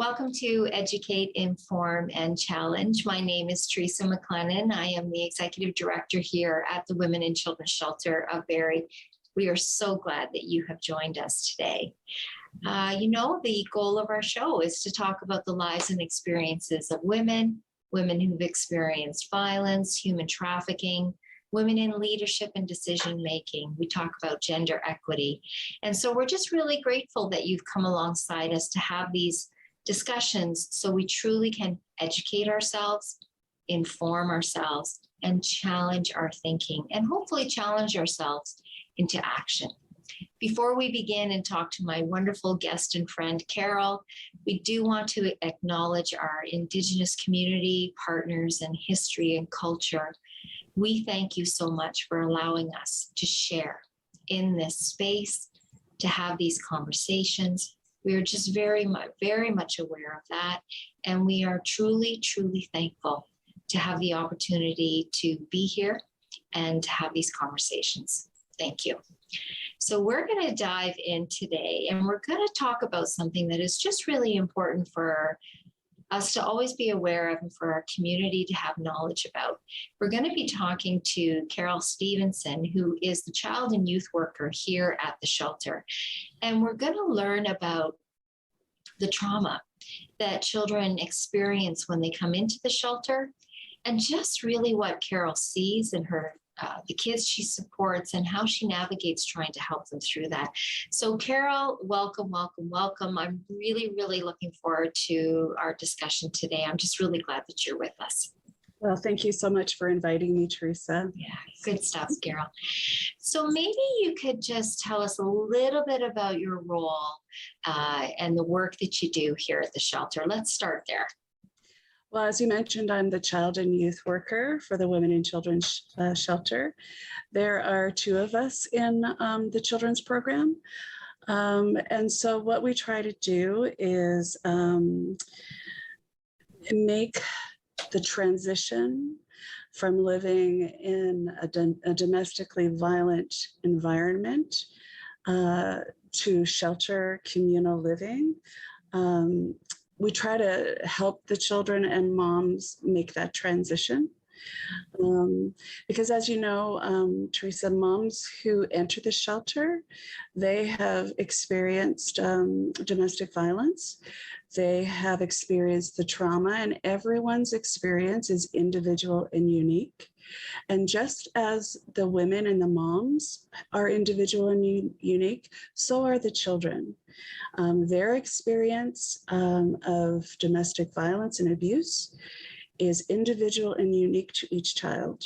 Welcome to Educate, Inform, and Challenge. My name is Teresa MacLennan. I am the Executive Director here at the Women and Children's Shelter of Barrie. We are so glad that you have joined us today. The goal of our show is to talk about the lives and experiences of women who've experienced violence, human trafficking, women in leadership and decision making. We talk about gender equity. And so we're just really grateful that you've come alongside us to have these discussions so we truly can educate ourselves, inform ourselves, and challenge our thinking, and hopefully challenge ourselves into action. Before we begin and talk to my wonderful guest and friend, Carol, we do want to acknowledge our Indigenous community, partners, and history and culture. We thank you so much for allowing us to share in this space, to have these conversations. We are just very much aware of that. And we are truly, truly thankful to have the opportunity to be here and to have these conversations. Thank you. So we're going to dive in today, and we're going to talk about something that is just really important for us to always be aware of and for our community to have knowledge about. We're going to be talking to Carol Stevenson, who is the child and youth worker here at the shelter. And we're going to learn about the trauma that children experience when they come into the shelter, and just really what Carol sees in her the kids she supports and how she navigates trying to help them through that. So Carol, welcome. I'm really, really looking forward to our discussion today. I'm just really glad that you're with us. Well, thank you so much for inviting me, Teresa. Yeah, good stuff, Carol. So maybe you could just tell us a little bit about your role and the work that you do here at the shelter. Let's start there. Well, as you mentioned, I'm the child and youth worker for the Women and Children's Shelter. There are two of us in the children's program. And so what we try to do is make the transition from living in a domestically violent environment to shelter communal living. We try to help the children and moms make that transition. Because as you know, Teresa, moms who enter the shelter, they have experienced domestic violence. They have experienced the trauma, and everyone's experience is individual and unique. And just as the women and the moms are individual and unique, so are the children. Their experience of domestic violence and abuse is individual and unique to each child.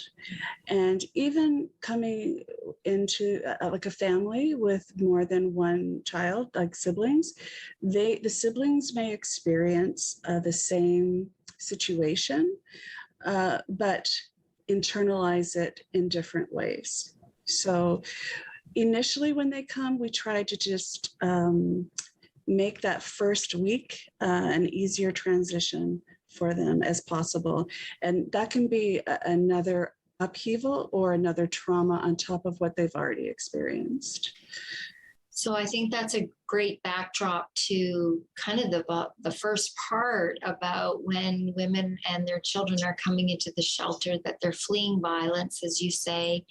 And even coming into like a family with more than one child, like siblings, the siblings may experience the same situation, but internalize it in different ways. So initially when they come, we try to just make that first week an easier transition for them as possible. And that can be another upheaval or another trauma on top of what they've already experienced. So I think that's a great backdrop to kind of the first part about when women and their children are coming into the shelter, that they're fleeing violence, as you say.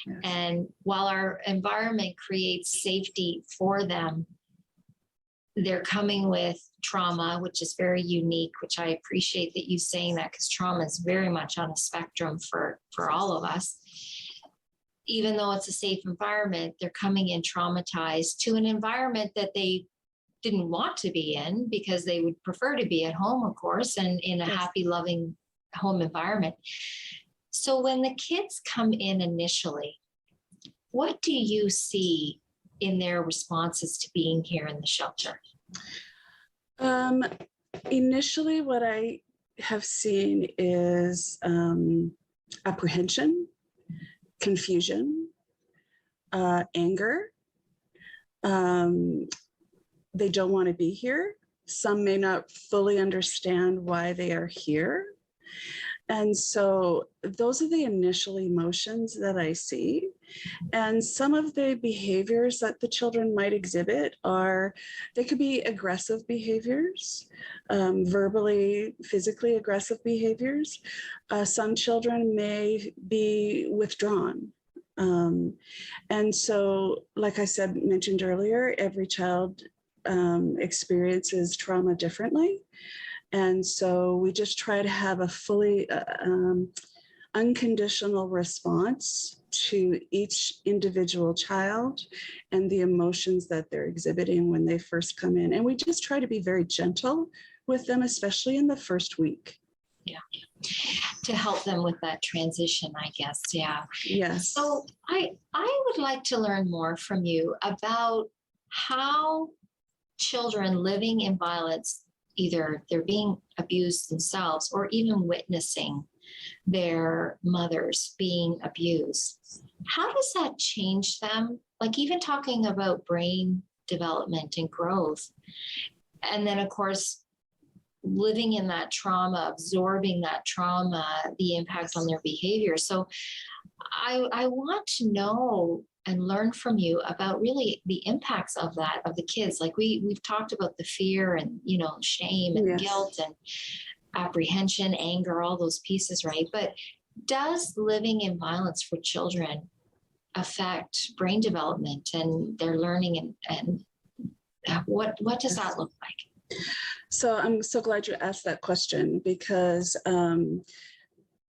Yes. And while our environment creates safety for them, they're coming with trauma, which is very unique, which I appreciate that you saying that, because trauma is very much on a spectrum for all of us. Even though it's a safe environment, they're coming in traumatized to an environment that they didn't want to be in, because they would prefer to be at home, of course, and in a happy, loving home environment. So when the kids come in initially, what do you see in their responses to being here in the shelter? Initially, what I have seen is apprehension, confusion, anger. They don't want to be here. Some may not fully understand why they are here. And so those are the initial emotions that I see. And some of the behaviors that the children might exhibit they could be aggressive behaviors, verbally, physically aggressive behaviors. Some children may be withdrawn. And so, like I mentioned earlier, every child experiences trauma differently. And so we just try to have a fully unconditional response to each individual child and the emotions that they're exhibiting when they first come in. And we just try to be very gentle with them, especially in the first week. Yeah, to help them with that transition, I guess. Yeah. Yes. So I would like to learn more from you about how children living in violence, either they're being abused themselves or even witnessing their mothers being abused. How does that change them? Like even talking about brain development and growth. And then, of course, living in that trauma, absorbing that trauma, the impact on their behavior. So I want to know and learn from you about really the impacts of that, of the kids. Like we've talked about the fear and, shame and guilt and apprehension, anger, all those pieces, right? But does living in violence for children affect brain development and their learning and what does that look like? So I'm so glad you asked that question because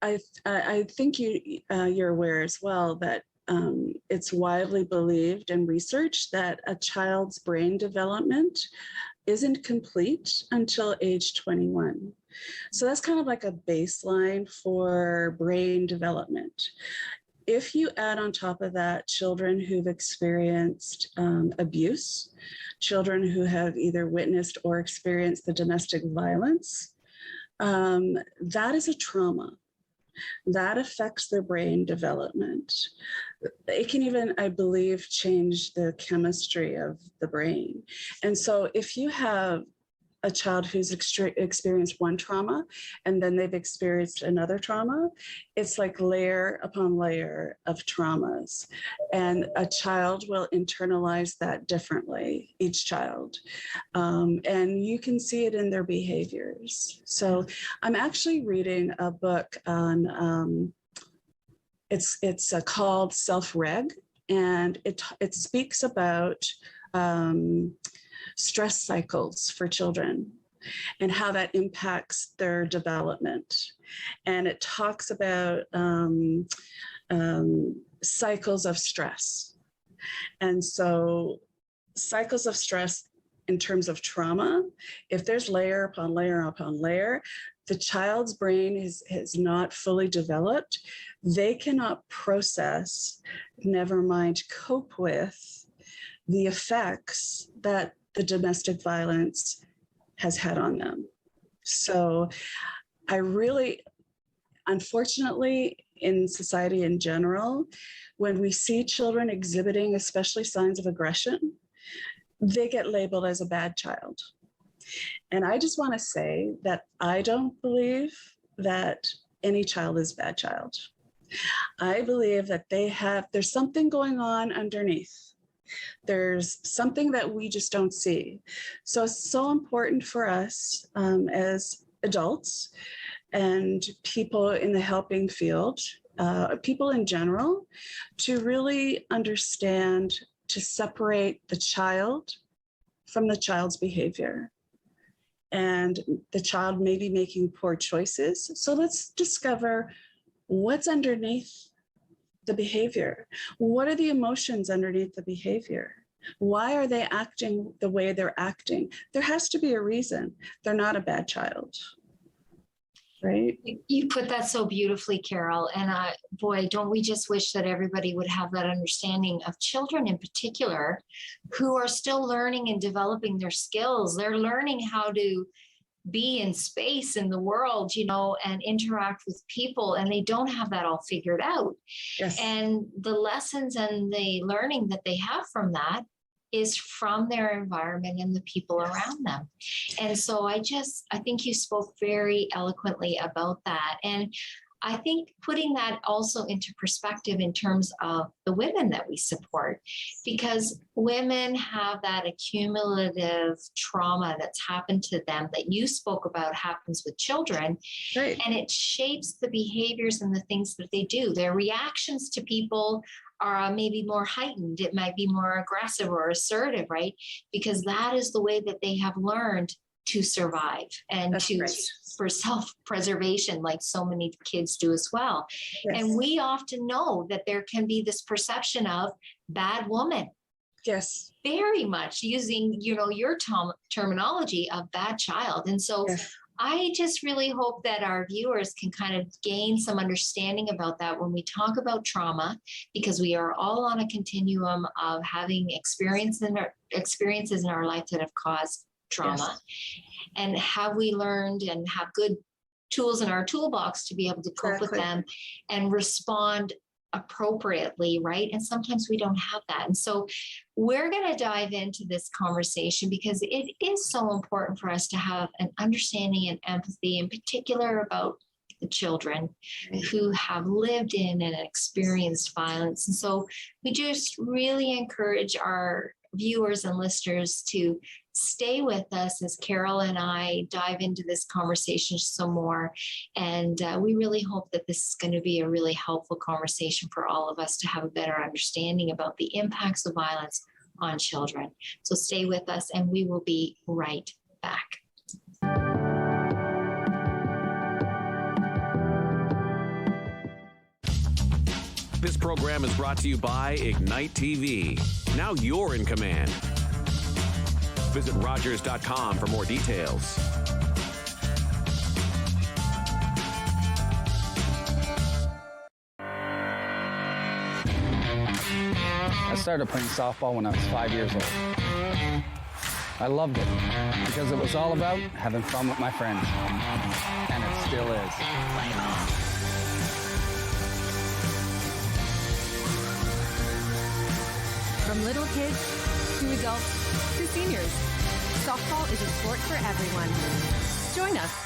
I think you're aware as well that it's widely believed in research that a child's brain development isn't complete until age 21. So that's kind of like a baseline for brain development. If you add on top of that children who've experienced abuse, children who have either witnessed or experienced the domestic violence, that is a trauma. That affects their brain development. It can even, I believe, change the chemistry of the brain. And so if you have a child who's experienced one trauma and then they've experienced another trauma, it's like layer upon layer of traumas. And a child will internalize that differently, each child. And you can see it in their behaviors. So I'm actually reading a book on, it's called Self-Reg, and it speaks about stress cycles for children and how that impacts their development. And it talks about cycles of stress. And so cycles of stress in terms of trauma, if there's layer upon layer upon layer, the child's brain is not fully developed. They cannot process, never mind cope with, the effects that the domestic violence has had on them. So I really, unfortunately, in society in general, when we see children exhibiting especially signs of aggression, they get labeled as a bad child. And I just want to say that I don't believe that any child is a bad child. I believe that there's something going on underneath. There's something that we just don't see. So it's so important for us as adults and people in the helping field, people in general, to really understand, to separate the child from the child's behavior. And the child may be making poor choices. So let's discover what's underneath the behavior. What are the emotions underneath the behavior? Why are they acting the way they're acting? There has to be a reason. They're not a bad child, right? You put that so beautifully, Carol. And boy, don't we just wish that everybody would have that understanding of children in particular who are still learning and developing their skills. They're learning how to be in space in the world, and interact with people, and they don't have that all figured out. Yes. And the lessons and the learning that they have from that is from their environment and the people around them. And so I think you spoke very eloquently about that. And I think putting that also into perspective in terms of the women that we support, because women have that accumulative trauma that's happened to them that you spoke about happens with children. Right. And it shapes the behaviors and the things that they do. Their reactions to people are maybe more heightened. It might be more aggressive or assertive, right? Because that is the way that they have learned to survive and for self-preservation, like so many kids do as well. Yes. And we often know that there can be this perception of bad woman. Yes. Very much using, your terminology of bad child. And so I just really hope that our viewers can kind of gain some understanding about that when we talk about trauma, because we are all on a continuum of having experiences in our life that have caused trauma. And have we learned and have good tools in our toolbox to be able to cope with them and respond appropriately, right? And sometimes we don't have that. And so we're going to dive into this conversation because it is so important for us to have an understanding and empathy, in particular about the children who have lived in and experienced violence. And so we just really encourage our viewers and listeners to stay with us as Carol and I dive into this conversation some more. And we really hope that this is going to be a really helpful conversation for all of us to have a better understanding about the impacts of violence on children. So stay with us and we will be right back. This program is brought to you by Ignite TV. Now you're in command. Visit Rogers.com for more details. I started playing softball when I was 5 years old. I loved it because it was all about having fun with my friends. And it still is. From little kids to adults to seniors, softball is a sport for everyone. Join us.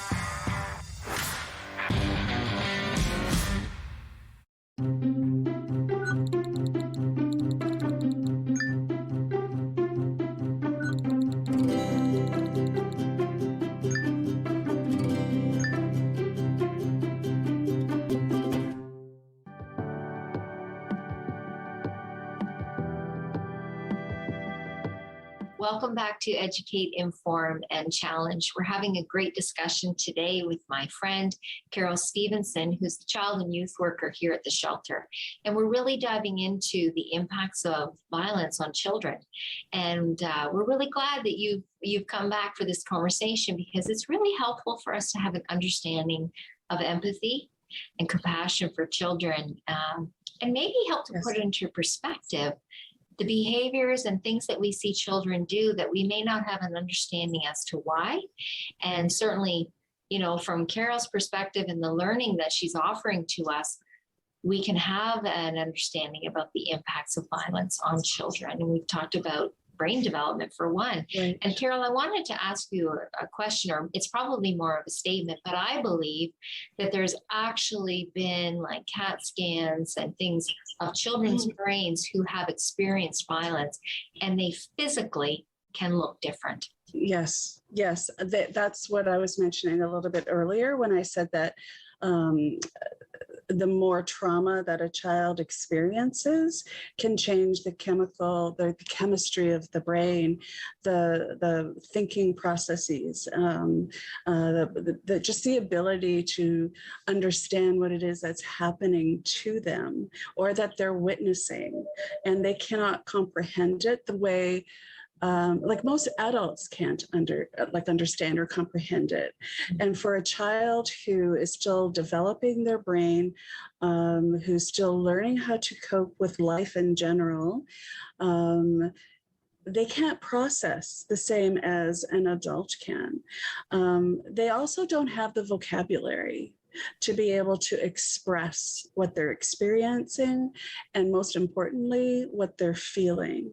Welcome back to Educate, Inform, and Challenge. We're having a great discussion today with my friend, Carol Stevenson, who's the child and youth worker here at the shelter. And we're really diving into the impacts of violence on children. And we're really glad that you've come back for this conversation because it's really helpful for us to have an understanding of empathy and compassion for children and maybe help to put it into perspective the behaviors and things that we see children do that we may not have an understanding as to why. And certainly, from Carol's perspective and the learning that she's offering to us, we can have an understanding about the impacts of violence on children. And we've talked about brain development for one. Right. And Carol, I wanted to ask you a question, or it's probably more of a statement, but I believe that there's actually been like CAT scans and things of children's brains who have experienced violence and they physically can look different. Yes. That's what I was mentioning a little bit earlier when I said that the more trauma that a child experiences can change the chemistry of the brain, the thinking processes, just the ability to understand what it is that's happening to them or that they're witnessing, and they cannot comprehend it the way like most adults can't understand or comprehend it. And for a child who is still developing their brain, who's still learning how to cope with life in general, they can't process the same as an adult can. They also don't have the vocabulary to be able to express what they're experiencing and, most importantly, what they're feeling.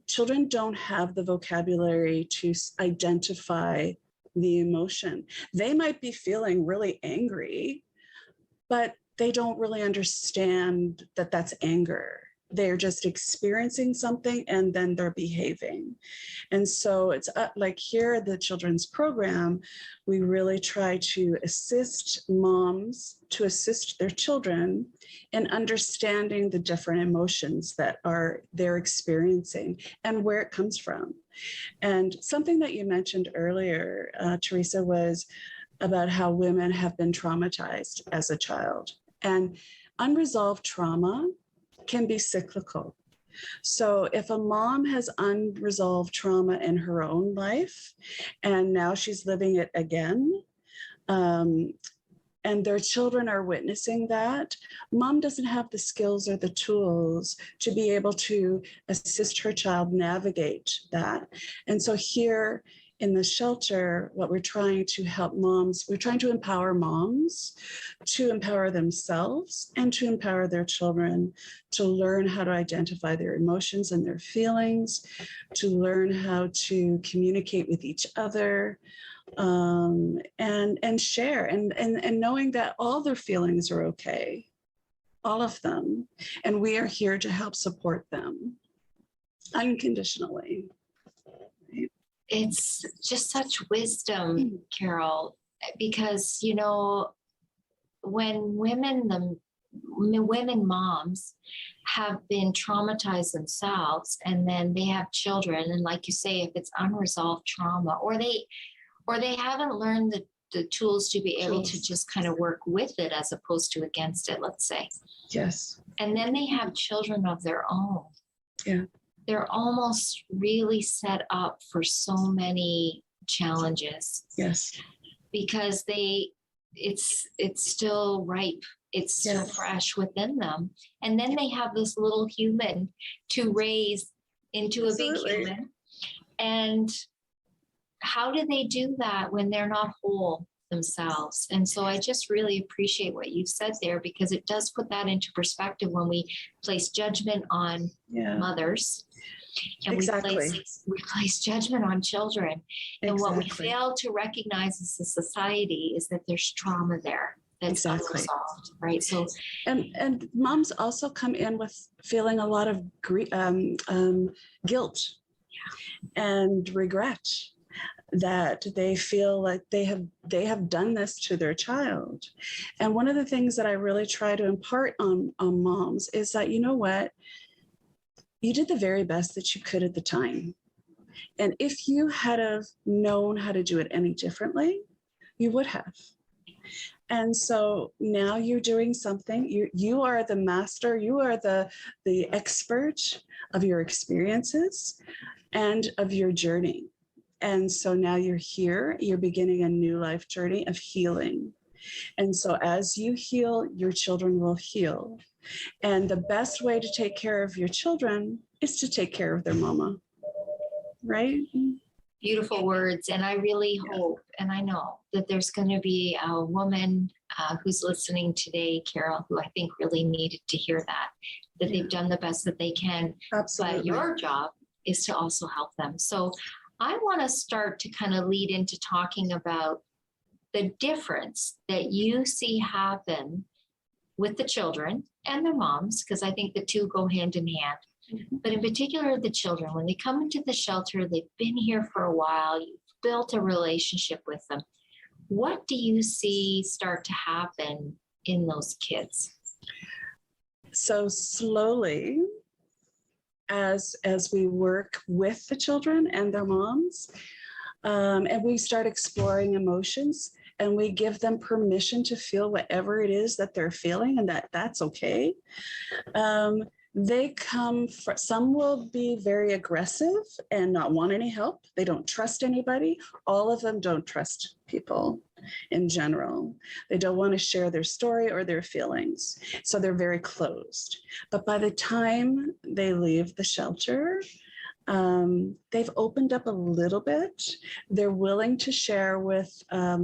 Children don't have the vocabulary to identify the emotion. They might be feeling really angry, but they don't really understand that that's anger. They're just experiencing something and then they're behaving. And so it's like here at the children's program, we really try to assist moms to assist their children in understanding the different emotions that they're experiencing and where it comes from. And something that you mentioned earlier, Teresa, was about how women have been traumatized as a child. And unresolved trauma can be cyclical. So if a mom has unresolved trauma in her own life, and now she's living it again, and their children are witnessing that, mom doesn't have the skills or the tools to be able to assist her child navigate that. And so here in the shelter, what we're trying to help moms, we're trying to empower moms to empower themselves and to empower their children to learn how to identify their emotions and their feelings, to learn how to communicate with each other, and share, and knowing that all their feelings are okay, all of them, and we are here to help support them unconditionally. It's just such wisdom, Carol, because, you know, when women moms have been traumatized themselves, and then they have children, and like you say, if it's unresolved trauma, or they haven't learned the tools to be able to just kind of work with it as opposed to against it, let's say. Yes. And then they have children of their own. Yeah. They're almost really set up for so many challenges. Yes. Because it's still ripe. It's still fresh within them. And then they have this little human to raise into a big human. And how do they do that when they're not whole themselves? And so I just really appreciate what you've said there, because it does put that into perspective when we place judgment on mothers, and we place judgment on children. And what we fail to recognize as a society is that there's trauma there that's unresolved, right? So, and moms also come in with feeling a lot of guilt and regret, that they feel like they have done this to their child. And one of the things that I really try to impart on moms is that, you know what, you did the very best that you could at the time. And if you had have known how to do it any differently, you would have. And so now you're doing something, you are the master, you are the expert of your experiences and of your journey. And so now you're here, you're beginning a new life journey of healing. And so as you heal, your children will heal. And the best way to take care of your children is to take care of their mama, right? Beautiful words. And I really hope, and I know that there's going to be a woman who's listening today, Carol, who I think really needed to hear that they've done the best that they can. Absolutely. But your job is to also help them. So I want to start to kind of lead into talking about the difference that you see happen with the children and their moms, because I think the two go hand in hand. Mm-hmm. But in particular, the children, when they come into the shelter, they've been here for a while, you've built a relationship with them. What do you see start to happen in those kids? So slowly, as we work with the children and their moms, and we start exploring emotions, and we give them permission to feel whatever it is that they're feeling, and that's okay. They come, some will be very aggressive and not want any help. They don't trust anybody. All of them don't trust people in general. They don't want to share their story or their feelings. So they're very closed. But by the time they leave the shelter, they've opened up a little bit. They're willing to share with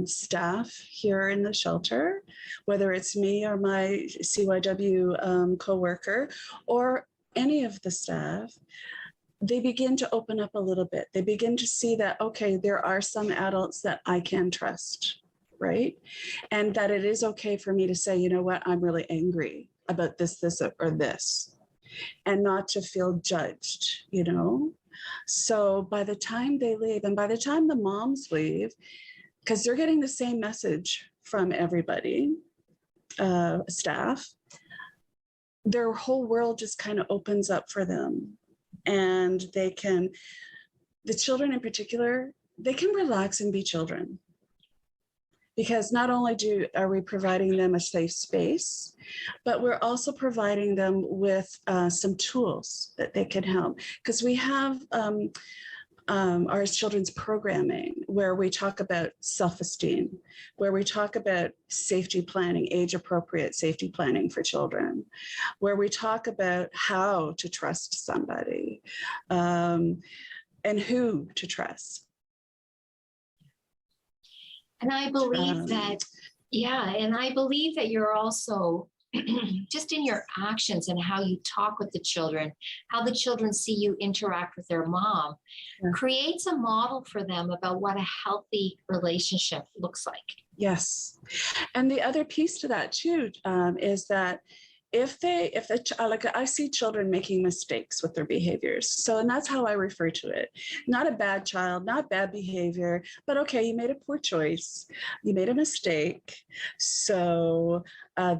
staff here in the shelter, whether it's me or my CYW coworker or any of the staff. They begin to open up a little bit. They begin to see that, okay, there are some adults that I can trust, right? And that it is okay for me to say, you know what, I'm really angry about this, or this, and not to feel judged, you know? So by the time they leave, and by the time the moms leave, because they're getting the same message from everybody, staff, their whole world just kind of opens up for them. And the children in particular, they can relax and be children. Because not only are we providing them a safe space, but we're also providing them with some tools that they can help. Because we have our children's programming where we talk about self-esteem, where we talk about safety planning, age-appropriate safety planning for children, where we talk about how to trust somebody and who to trust. And I believe that, and I believe that you're also just in your actions and how you talk with the children, how the children see you interact with their mom, creates a model for them about what a healthy relationship looks like. Yes. And the other piece to that too is that like I see children making mistakes with their behaviors. So, and that's how I refer to it. Not a bad child, not bad behavior, but okay, you made a poor choice. You made a mistake. So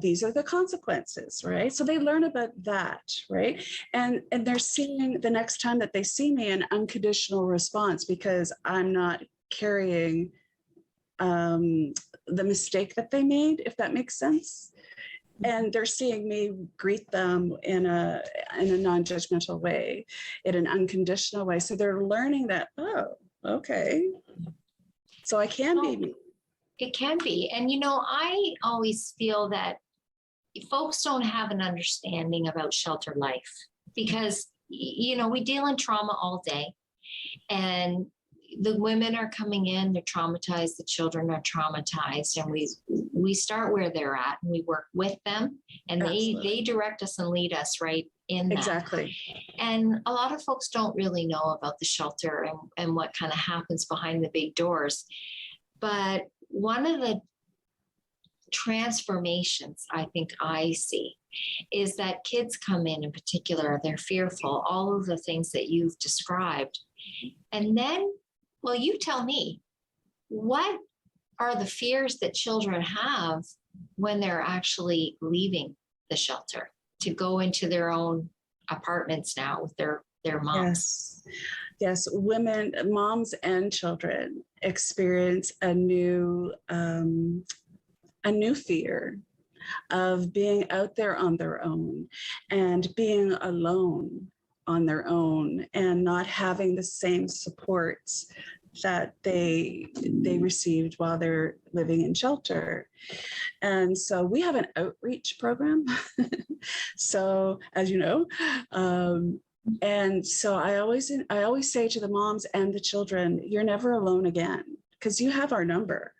these are the consequences, right? So they learn about that, right? And they're seeing the next time that they see me an unconditional response because I'm not carrying the mistake that they made, if that makes sense. And they're seeing me greet them in a non-judgmental way, in an unconditional way. So they're learning that, oh, okay. So I can be me. It can be. And, you know, I always feel that folks don't have an understanding about shelter life because, you know, we deal in trauma all day. And the women are coming in, they're traumatized, the children are traumatized, and we start where they're at and we work with them, and they direct us and lead us right in that. Exactly. And a lot of folks don't really know about the shelter and what kind of happens behind the big doors. But one of the transformations I think I see is that kids come in particular, they're fearful, all of the things that you've described. And then, well, you tell me, what are the fears that children have when they're actually leaving the shelter to go into their own apartments now with their moms? Yes, women, moms and children experience a new fear of being out there on their own and being alone on their own and not having the same supports that they received while they're living in shelter. And so we have an outreach program. So, as you know, and so I always say to the moms and the children, you're never alone again, because you have our number.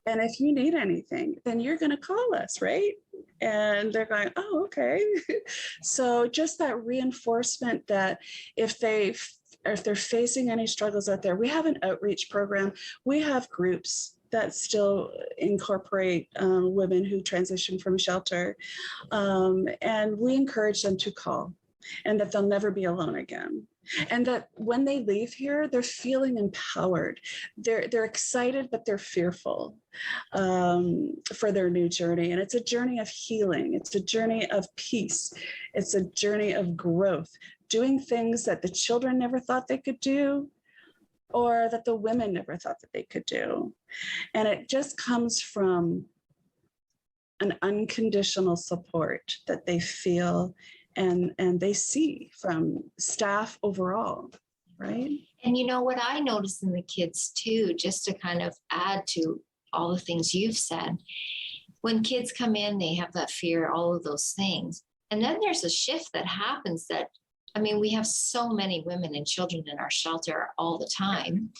And if you need anything, then you're going to call us, right? And they're going, oh, okay. So just that reinforcement that if they're facing any struggles out there, we have an outreach program. We have groups that still incorporate women who transition from shelter. And we encourage them to call, and that they'll never be alone again. And that when they leave here, they're feeling empowered. They're excited, but they're fearful for their new journey. And it's a journey of healing. It's a journey of peace. It's a journey of growth, doing things that the children never thought they could do, or that the women never thought that they could do. And it just comes from an unconditional support that they feel and they see from staff overall, right? And you know what I notice in the kids too, just to kind of add to all the things you've said, when kids come in, they have that fear, all of those things. And then there's a shift that happens that, I mean, we have so many women and children in our shelter all the time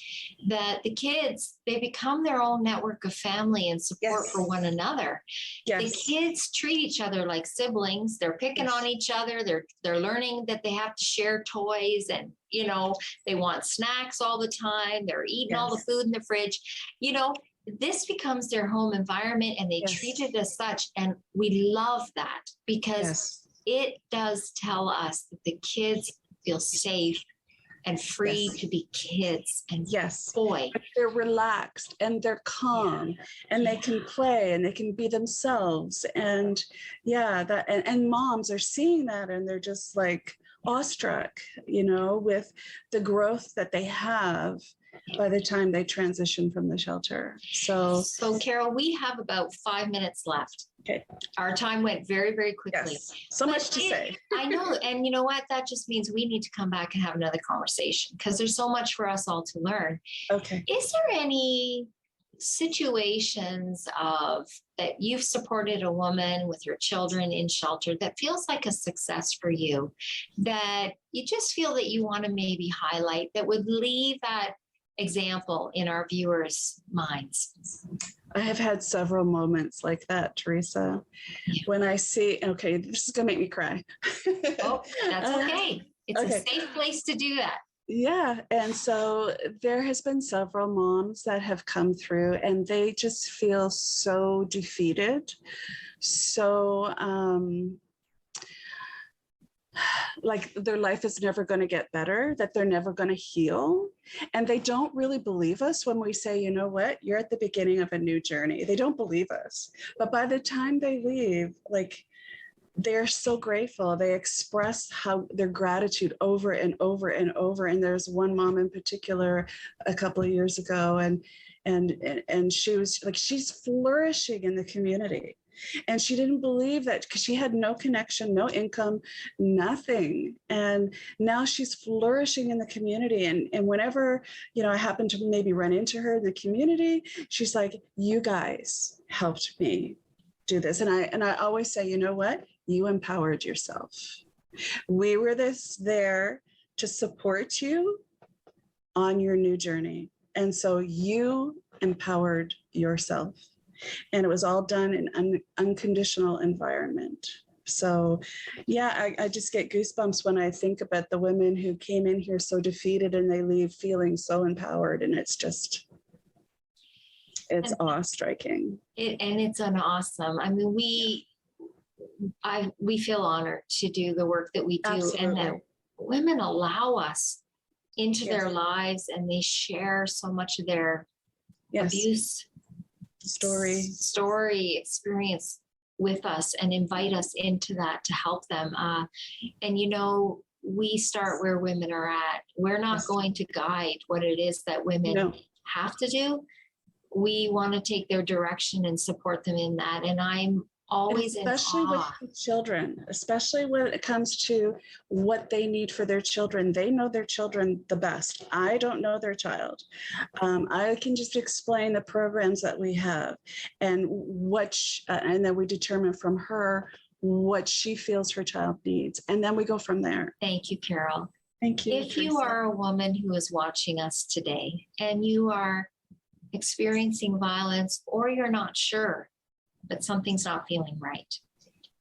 that the kids, they become their own network of family and support for one another. The kids treat each other like siblings. They're picking on each other. They're learning that they have to share toys, and, you know, they want snacks all the time. They're eating all the food in the fridge, you know, this becomes their home environment and they Yes. treat it as such. And we love that because Yes. it does tell us that the kids feel safe and free Yes. to be kids. And Yes. boy, But they're relaxed and they're calm and they can play and they can be themselves. And yeah, that and moms are seeing that and they're just like awestruck, with the growth that they have by the time they transition from the shelter. So Carol, we have about 5 minutes left. Okay. Our time went very, very quickly. yes, so much to say. I know. And you know what? That just means we need to come back and have another conversation because there's so much for us all to learn. Okay. Is there any situations that you've supported a woman with your children in shelter that feels like a success for you, that you just feel that you want to maybe highlight, that would leave that example in our viewers' minds? I have had several moments like that, Teresa. When I see, okay, this is gonna make me cry. Oh, that's okay. It's okay. a safe place to do that. Yeah. And so there has been several moms that have come through and they just feel so defeated. So like their life is never going to get better, that they're never going to heal. And they don't really believe us when we say, you know what, you're at the beginning of a new journey. They don't believe us. But by the time they leave, like, they're so grateful. They express their gratitude over and over and over. And there's one mom in particular a couple of years ago, and she was like, she's flourishing in the community. And she didn't believe that because she had no connection, no income, nothing. And now she's flourishing in the community. And whenever, I happen to maybe run into her in the community, she's like, you guys helped me do this. And I always say, you know what? You empowered yourself. We were there to support you on your new journey. And so you empowered yourself. And it was all done in an unconditional environment. So yeah, I just get goosebumps when I think about the women who came in here so defeated and they leave feeling so empowered. And it's awe-striking. It's an awesome. I mean, we feel honored to do the work that we do. Absolutely. And that women allow us into Yes. their lives and they share so much of their Yes. abuse story experience with us and invite us into that to help them. And we start where women are at. We're not Yes. going to guide what it is that women have to do. We want to take their direction and support them in that. And I'm always especially in with awe. children, especially when it comes to what they need for their children. They know their children the best. I don't know their child. I can just explain the programs that we have and and then we determine from her what she feels her child needs. And then we go from there. Thank you, Carol. Thank you. If you are a woman who is watching us today and you are experiencing violence or you're not sure, but something's not feeling right,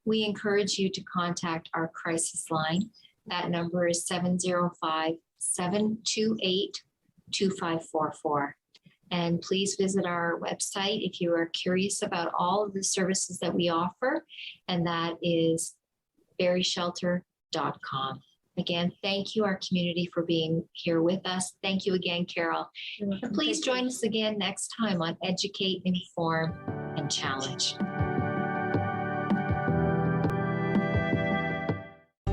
we encourage you to contact our crisis line. That number is 705-728-2544. And please visit our website if you are curious about all of the services that we offer. And that is barrieshelter.com. Again, thank you, our community, for being here with us. Thank you again, Carol. And please join us again next time on Educate, Inform, and Challenge.